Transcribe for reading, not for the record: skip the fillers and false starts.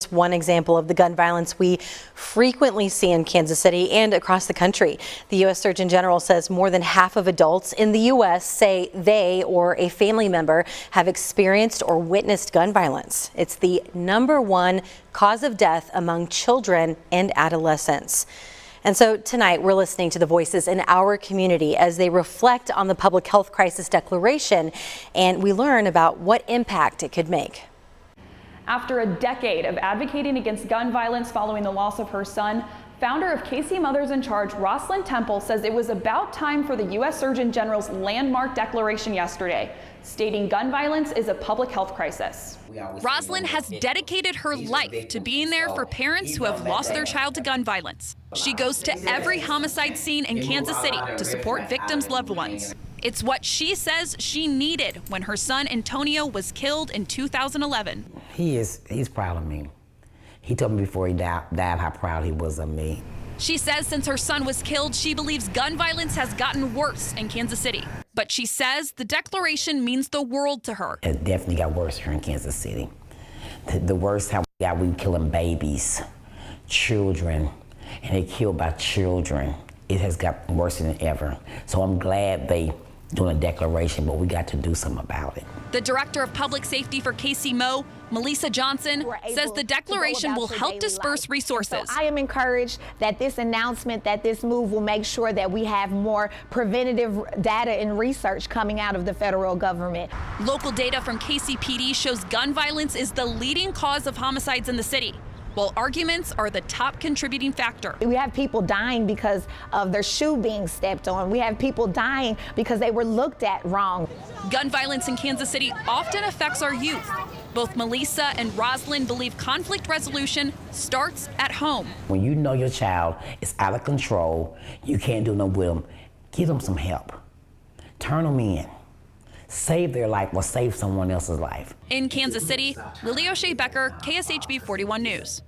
just one example of the gun violence we frequently see in Kansas City and across the country. The U.S. Surgeon General says more than half of adults in the U.S. say they or a family member have experienced or witnessed gun violence. It's the #1 cause of death among children and adolescents. And so tonight we're listening to the voices in our community as they reflect on the public health crisis declaration, and we learn about what impact it could make. After a decade of advocating against gun violence following the loss of her son, founder of KC Mothers in Charge, Roslyn Temple, says it was about time for the U.S. Surgeon General's landmark declaration yesterday, stating gun violence is a public health crisis. Roslyn has dedicated her life to being there for parents who have lost their child to gun violence. She goes to every homicide scene in Kansas City to support victims' loved ones. It's what she says she needed when her son Antonio was killed in 2011. He's proud of me. He told me before he died how proud he was of me. She says since her son was killed, she believes gun violence has gotten worse in Kansas City. But she says the declaration means the world to her. It definitely got worse here in Kansas City. The worst how we killing babies, children, and they killed by children. It has got worse than ever. So I'm glad they doing a declaration, but we got to do something about it. The director of public safety for KC Mo, Melissa Johnson, says the declaration will help disperse resources. So I am encouraged that this announcement, that this move will make sure that we have more preventative data and research coming out of the federal government. Local data from KCPD shows gun violence is the leading cause of homicides in the city, while arguments are the top contributing factor. We have people dying because of their shoe being stepped on. We have people dying because they were looked at wrong. Gun violence in Kansas City often affects our youth. Both Melissa and Roslyn believe conflict resolution starts at home. When you know your child is out of control, you can't do no with them, give them some help. Turn them in. Save their life or save someone else's life. In Kansas City, Lily O'Shea Becker, KSHB 41 News.